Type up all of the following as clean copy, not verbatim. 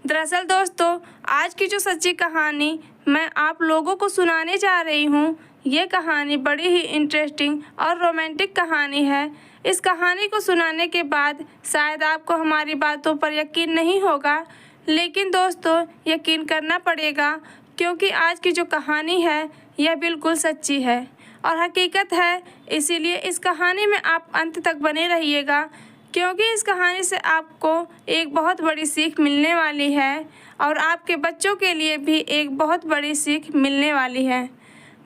दरअसल दोस्तों, आज की जो सच्ची कहानी मैं आप लोगों को सुनाने जा रही हूँ, ये कहानी बड़ी ही इंटरेस्टिंग और रोमांटिक कहानी है। इस कहानी को सुनाने के बाद शायद आपको हमारी बातों पर यकीन नहीं होगा, लेकिन दोस्तों यकीन करना पड़ेगा, क्योंकि आज की जो कहानी है यह बिल्कुल सच्ची है और हकीकत है। इसीलिए इस कहानी में आप अंत तक बने रहिएगा, क्योंकि इस कहानी से आपको एक बहुत बड़ी सीख मिलने वाली है और आपके बच्चों के लिए भी एक बहुत बड़ी सीख मिलने वाली है।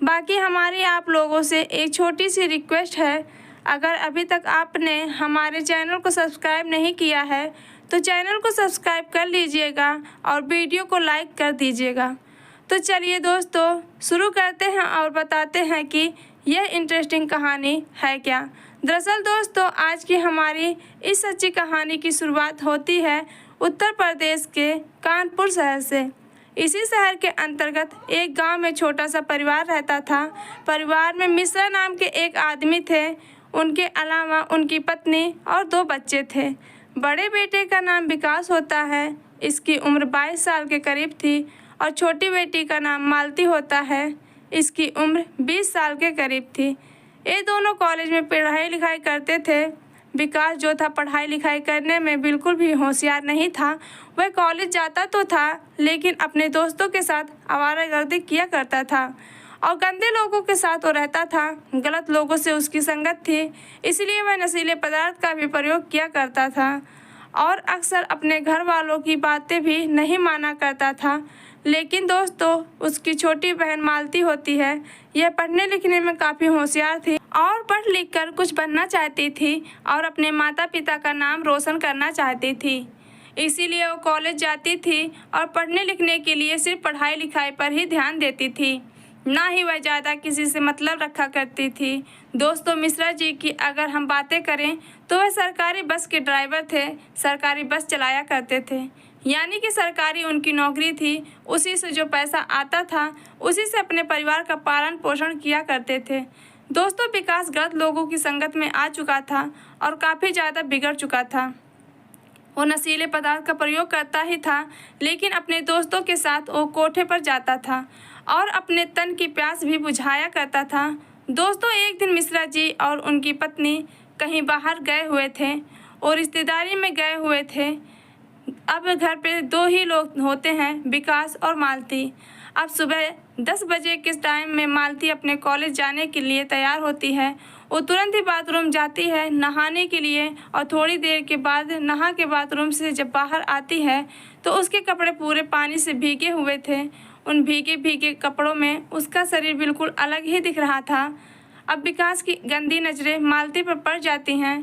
बाकी हमारी आप लोगों से एक छोटी सी रिक्वेस्ट है, अगर अभी तक आपने हमारे चैनल को सब्सक्राइब नहीं किया है तो चैनल को सब्सक्राइब कर लीजिएगा और वीडियो को लाइक कर दीजिएगा। तो चलिए दोस्तों शुरू करते हैं और बताते हैं कि यह इंटरेस्टिंग कहानी है क्या। दरअसल दोस्तों, आज की हमारी इस सच्ची कहानी की शुरुआत होती है उत्तर प्रदेश के कानपुर शहर से। इसी शहर के अंतर्गत एक गांव में छोटा सा परिवार रहता था। परिवार में मिश्रा नाम के एक आदमी थे, उनके अलावा उनकी पत्नी और 2 बच्चे थे। बड़े बेटे का नाम विकास होता है, इसकी उम्र 22 साल के करीब थी और छोटी बेटी का नाम मालती होता है, इसकी उम्र 20 साल के करीब थी। ये दोनों कॉलेज में पढ़ाई लिखाई करते थे। विकास जो था पढ़ाई लिखाई करने में बिल्कुल भी होशियार नहीं था। वह कॉलेज जाता तो था, लेकिन अपने दोस्तों के साथ आवारागर्दी किया करता था और गंदे लोगों के साथ वो रहता था। गलत लोगों से उसकी संगत थी, इसलिए वह नशीले पदार्थ का भी प्रयोग किया करता था और अक्सर अपने घर वालों की बातें भी नहीं माना करता था। लेकिन दोस्तों, उसकी छोटी बहन मालती होती है, यह पढ़ने लिखने में काफ़ी होशियार थी और पढ़ लिख कर कुछ बनना चाहती थी और अपने माता पिता का नाम रोशन करना चाहती थी। इसीलिए वो कॉलेज जाती थी और पढ़ने लिखने के लिए सिर्फ पढ़ाई लिखाई पर ही ध्यान देती थी, ना ही वह ज़्यादा किसी से मतलब रखा करती थी। दोस्तों, मिश्रा जी की अगर हम बातें करें तो वह सरकारी बस के ड्राइवर थे, सरकारी बस चलाया करते थे, यानी कि सरकारी उनकी नौकरी थी। उसी से जो पैसा आता था उसी से अपने परिवार का पालन पोषण किया करते थे। दोस्तों, विकास गलत लोगों की संगत में आ चुका था और काफ़ी ज़्यादा बिगड़ चुका था। वो नशीले पदार्थ का प्रयोग करता ही था, लेकिन अपने दोस्तों के साथ वो कोठे पर जाता था और अपने तन की प्यास भी बुझाया करता था। दोस्तों, एक दिन मिश्रा जी और उनकी पत्नी कहीं बाहर गए हुए थे और रिश्तेदारी में गए हुए थे। अब घर पे 2 ही लोग होते हैं, विकास और मालती। अब सुबह 10 बजे के टाइम में मालती अपने कॉलेज जाने के लिए तैयार होती है। वो तुरंत ही बाथरूम जाती है नहाने के लिए और थोड़ी देर के बाद नहा के बाथरूम से जब बाहर आती है तो उसके कपड़े पूरे पानी से भीगे हुए थे। उन भीगे भीगे कपड़ों में उसका शरीर बिल्कुल अलग ही दिख रहा था। अब विकास की गंदी नज़रें मालती पर पड़ जाती हैं।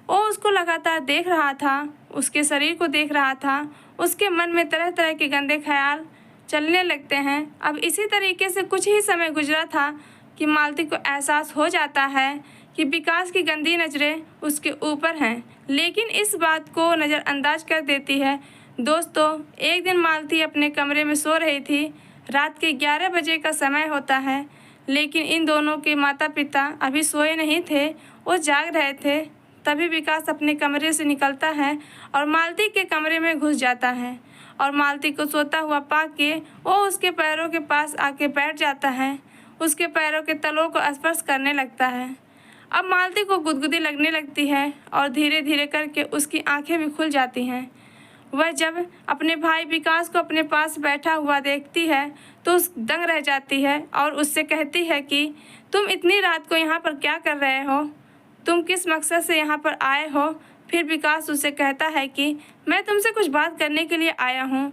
वो उसको लगातार देख रहा था, उसके शरीर को देख रहा था। उसके मन में तरह तरह के गंदे ख्याल चलने लगते हैं। अब इसी तरीके से कुछ ही समय गुजरा था कि मालती को एहसास हो जाता है कि विकास की गंदी नज़रें उसके ऊपर हैं, लेकिन इस बात को नज़रअंदाज कर देती है। दोस्तों, एक दिन मालती अपने कमरे में सो रही थी। रात के 11 बजे का समय होता है, लेकिन इन दोनों के माता पिता अभी सोए नहीं थे, वो जाग रहे थे। तभी विकास अपने कमरे से निकलता है और मालती के कमरे में घुस जाता है और मालती को सोता हुआ पाके वो उसके पैरों के पास आके बैठ जाता है, उसके पैरों के तलों को स्पर्श करने लगता है। अब मालती को गुदगुदी लगने लगती है और धीरे धीरे करके उसकी आंखें भी खुल जाती हैं। वह जब अपने भाई विकास को अपने पास बैठा हुआ देखती है तो उस दंग रह जाती है और उससे कहती है कि तुम इतनी रात को यहाँ पर क्या कर रहे हो, तुम किस मकसद से यहाँ पर आए हो। फिर विकास उससे कहता है कि मैं तुमसे कुछ बात करने के लिए आया हूँ,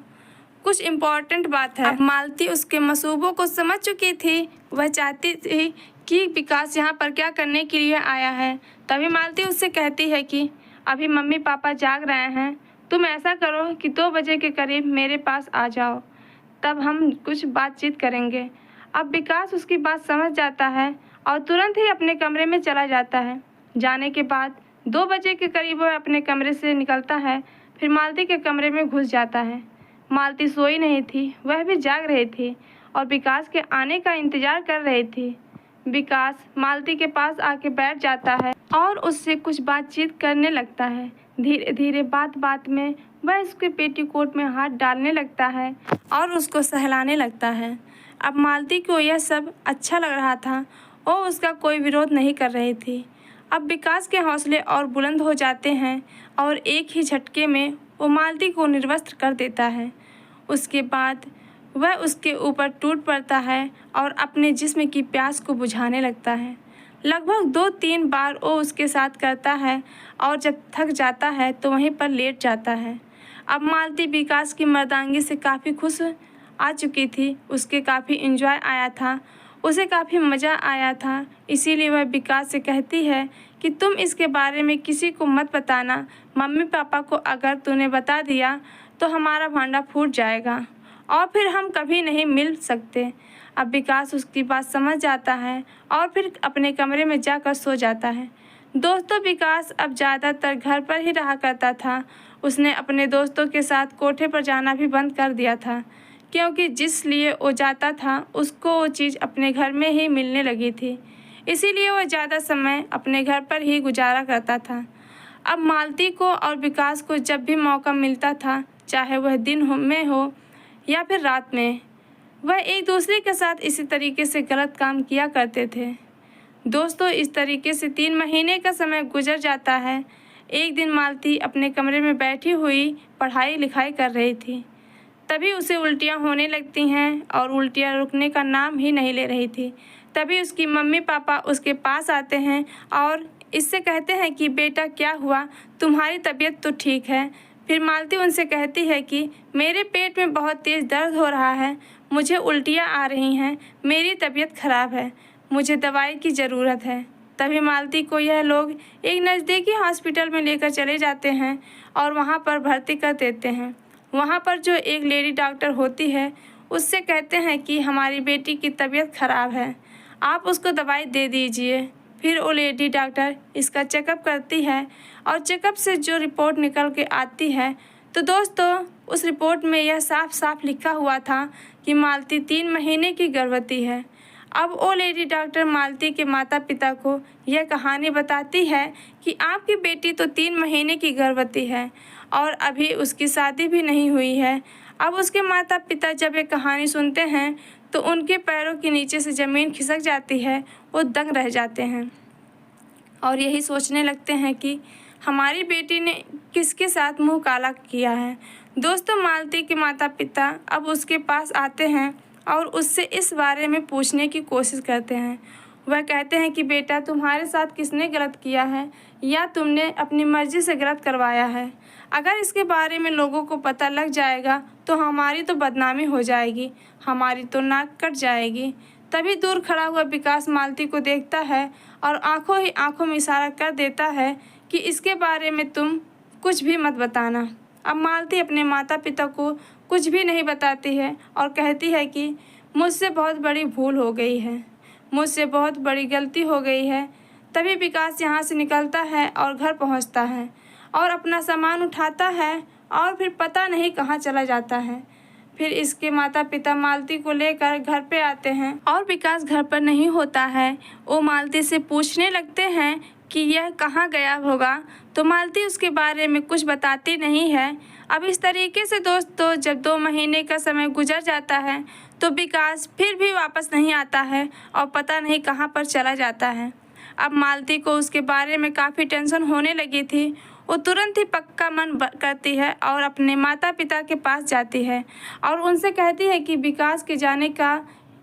कुछ इम्पोर्टेंट बात है। अब मालती उसके मसूबों को समझ चुकी थी, वह चाहती थी कि विकास यहाँ पर क्या करने के लिए आया है। तभी मालती उससे कहती है कि अभी मम्मी पापा जाग रहे हैं, तुम ऐसा करो कि 2 बजे के करीब मेरे पास आ जाओ, तब हम कुछ बातचीत करेंगे। अब विकास उसकी बात समझ जाता है और तुरंत ही अपने कमरे में चला जाता है। जाने के बाद 2 बजे के करीब वह अपने कमरे से निकलता है, फिर मालती के कमरे में घुस जाता है। मालती सोई नहीं थी, वह भी जाग रही थी और विकास के आने का इंतज़ार कर रही थी। विकास मालती के पास आके बैठ जाता है और उससे कुछ बातचीत करने लगता है। धीरे धीरे बात बात में वह उसके पेटीकोट में हाथ डालने लगता है और उसको सहलाने लगता है। अब मालती को यह सब अच्छा लग रहा था। वो उसका कोई विरोध नहीं कर रही थी। अब विकास के हौसले और बुलंद हो जाते हैं और एक ही झटके में वो मालती को निर्वस्त्र कर देता है। उसके बाद वह उसके ऊपर टूट पड़ता है और अपने जिस्म की प्यास को बुझाने लगता है। लगभग 2-3 बार वो उसके साथ करता है और जब थक जाता है तो वहीं पर लेट जाता है। अब मालती विकास की मर्दांगी से काफ़ी खुश आ चुकी थी। उसके काफ़ी एंजॉय आया था, उसे काफ़ी मज़ा आया था। इसीलिए वह विकास से कहती है कि तुम इसके बारे में किसी को मत बताना। मम्मी पापा को अगर तूने बता दिया तो हमारा भांडा फूट जाएगा और फिर हम कभी नहीं मिल सकते। अब विकास उसकी बात समझ जाता है और फिर अपने कमरे में जाकर सो जाता है। दोस्तों, विकास अब ज़्यादातर घर पर ही रहा करता था। उसने अपने दोस्तों के साथ कोठे पर जाना भी बंद कर दिया था, क्योंकि जिस लिए वो जाता था उसको वो चीज़ अपने घर में ही मिलने लगी थी। इसीलिए वह ज़्यादा समय अपने घर पर ही गुजारा करता था। अब मालती को और विकास को जब भी मौका मिलता था, चाहे वह दिन में हो या फिर रात में, वह एक दूसरे के साथ इसी तरीके से गलत काम किया करते थे। दोस्तों, इस तरीके से 3 महीने का समय गुजर जाता है। एक दिन मालती अपने कमरे में बैठी हुई पढ़ाई लिखाई कर रही थी। तभी उसे उल्टियाँ होने लगती हैं और उल्टियाँ रुकने का नाम ही नहीं ले रही थी। तभी उसकी मम्मी पापा उसके पास आते हैं और इससे कहते हैं कि बेटा क्या हुआ, तुम्हारी तबीयत तो ठीक है। फिर मालती उनसे कहती है कि मेरे पेट में बहुत तेज़ दर्द हो रहा है, मुझे उल्टियाँ आ रही हैं, मेरी तबीयत ख़राब है, मुझे दवाई की ज़रूरत है। तभी मालती को यह लोग एक नज़दीकी हॉस्पिटल में लेकर चले जाते हैं और वहाँ पर भर्ती कर देते हैं। वहाँ पर जो एक लेडी डॉक्टर होती है उससे कहते हैं कि हमारी बेटी की तबीयत ख़राब है, आप उसको दवाई दे दीजिए। फिर वो लेडी डॉक्टर इसका चेकअप करती है और चेकअप से जो रिपोर्ट निकल के आती है तो दोस्तों, उस रिपोर्ट में यह साफ साफ लिखा हुआ था कि मालती 3 महीने की गर्भवती है। अब वो लेडी डॉक्टर मालती के माता पिता को यह कहानी बताती है कि आपकी बेटी तो 3 महीने की गर्भवती है और अभी उसकी शादी भी नहीं हुई है। अब उसके माता पिता जब ये कहानी सुनते हैं तो उनके पैरों के नीचे से ज़मीन खिसक जाती है, वो दंग रह जाते हैं और यही सोचने लगते हैं कि हमारी बेटी ने किसके साथ मुंह काला किया है। दोस्तों, मालती के माता पिता अब उसके पास आते हैं और उससे इस बारे में पूछने की कोशिश करते हैं। वह कहते हैं कि बेटा, तुम्हारे साथ किसने गलत किया है या तुमने अपनी मर्ज़ी से गलत करवाया है? अगर इसके बारे में लोगों को पता लग जाएगा तो हमारी तो बदनामी हो जाएगी, हमारी तो नाक कट जाएगी। तभी दूर खड़ा हुआ विकास मालती को देखता है और आंखों ही आंखों में इशारा कर देता है कि इसके बारे में तुम कुछ भी मत बताना। अब मालती अपने माता पिता को कुछ भी नहीं बताती है और कहती है कि मुझसे बहुत बड़ी भूल हो गई है, मुझसे बहुत बड़ी गलती हो गई है। तभी विकास यहाँ से निकलता है और घर पहुँचता है और अपना सामान उठाता है और फिर पता नहीं कहाँ चला जाता है। फिर इसके माता पिता मालती को लेकर घर पे आते हैं और विकास घर पर नहीं होता है। वो मालती से पूछने लगते हैं कि यह कहाँ गया होगा, तो मालती उसके बारे में कुछ बताती नहीं है। अब इस तरीके से दोस्तों, जब 2 महीने का समय गुजर जाता है तो विकास फिर भी वापस नहीं आता है और पता नहीं कहाँ पर चला जाता है। अब मालती को उसके बारे में काफ़ी टेंशन होने लगी थी। वो तुरंत ही पक्का मन करती है और अपने माता पिता के पास जाती है और उनसे कहती है कि विकास के जाने का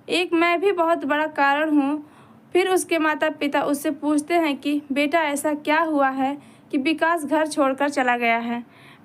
एक मैं भी बहुत बड़ा कारण हूँ। फिर उसके माता पिता उससे पूछते हैं कि बेटा, ऐसा क्या हुआ है कि विकास घर छोड़कर चला गया है?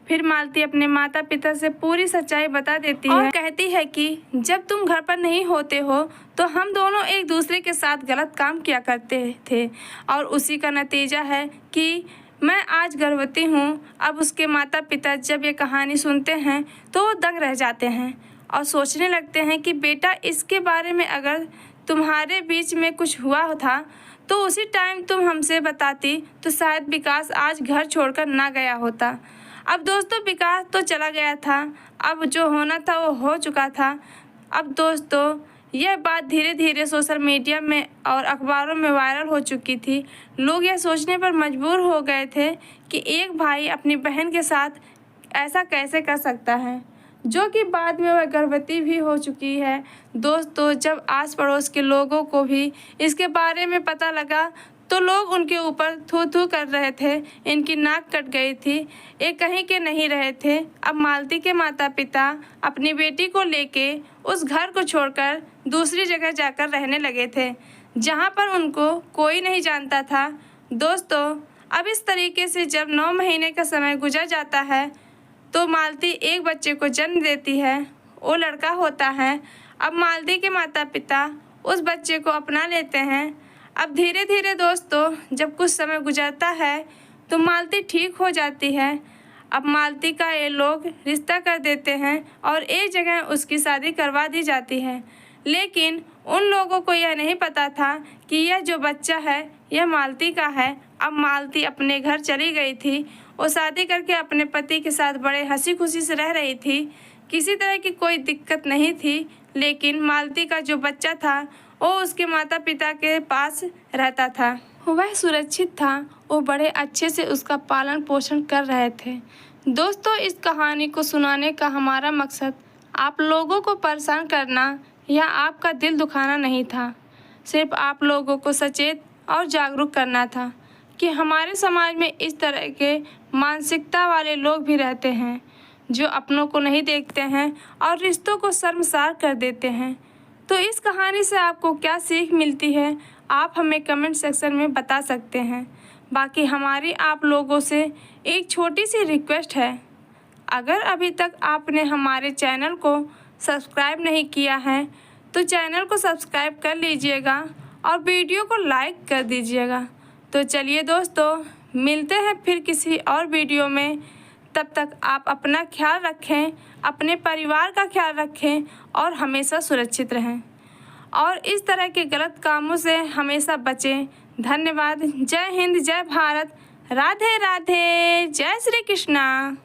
फिर मालती अपने माता पिता से पूरी सच्चाई बता देती है और कहती है कि जब तुम घर पर नहीं होते हो तो हम दोनों एक दूसरे के साथ गलत काम किया करते थे और उसी का नतीजा है कि मैं आज गर्भवती हूँ। अब उसके माता पिता जब ये कहानी सुनते हैं तो वो दंग रह जाते हैं और सोचने लगते हैं कि बेटा, इसके बारे में अगर तुम्हारे बीच में कुछ हुआ था तो उसी टाइम तुम हमसे बताती तो शायद विकास आज घर छोड़कर ना गया होता। अब दोस्तों, विकास तो चला गया था, अब जो होना था वो हो चुका था। अब दोस्तों, यह बात धीरे धीरे सोशल मीडिया में और अखबारों में वायरल हो चुकी थी। लोग यह सोचने पर मजबूर हो गए थे कि एक भाई अपनी बहन के साथ ऐसा कैसे कर सकता है, जो कि बाद में वह गर्भवती भी हो चुकी है। दोस्तों, जब आस पड़ोस के लोगों को भी इसके बारे में पता लगा तो लोग उनके ऊपर थू थू कर रहे थे। इनकी नाक कट गई थी, ये कहीं के नहीं रहे थे। अब मालती के माता पिता अपनी बेटी को लेके उस घर को छोड़कर दूसरी जगह जाकर रहने लगे थे, जहाँ पर उनको कोई नहीं जानता था। दोस्तों, अब इस तरीके से जब 9 महीने का समय गुजर जाता है तो मालती एक बच्चे को जन्म देती है। वो लड़का होता है। अब मालती के माता पिता उस बच्चे को अपना लेते हैं। अब धीरे धीरे दोस्तों, जब कुछ समय गुजरता है तो मालती ठीक हो जाती है। अब मालती का ये लोग रिश्ता कर देते हैं और एक जगह उसकी शादी करवा दी जाती है। लेकिन उन लोगों को यह नहीं पता था कि यह जो बच्चा है यह मालती का है। अब मालती अपने घर चली गई थी। वो शादी करके अपने पति के साथ बड़े हंसी खुशी से रह रही थी। किसी तरह की कोई दिक्कत नहीं थी। लेकिन मालती का जो बच्चा था वो उसके माता पिता के पास रहता था। वह सुरक्षित था। वो बड़े अच्छे से उसका पालन पोषण कर रहे थे। दोस्तों, इस कहानी को सुनाने का हमारा मकसद आप लोगों को परेशान करना या आपका दिल दुखाना नहीं था। सिर्फ आप लोगों को सचेत और जागरूक करना था कि हमारे समाज में इस तरह के मानसिकता वाले लोग भी रहते हैं, जो अपनों को नहीं देखते हैं और रिश्तों को शर्मसार कर देते हैं। तो इस कहानी से आपको क्या सीख मिलती है, आप हमें कमेंट सेक्शन में बता सकते हैं। बाकी हमारी आप लोगों से एक छोटी सी रिक्वेस्ट है, अगर अभी तक आपने हमारे चैनल को सब्सक्राइब नहीं किया है तो चैनल को सब्सक्राइब कर लीजिएगा और वीडियो को लाइक कर दीजिएगा। तो चलिए दोस्तों, मिलते हैं फिर किसी और वीडियो में। तब तक आप अपना ख्याल रखें, अपने परिवार का ख्याल रखें और हमेशा सुरक्षित रहें और इस तरह के गलत कामों से हमेशा बचें। धन्यवाद। जय हिंद, जय भारत, राधे राधे, जय श्री कृष्णा।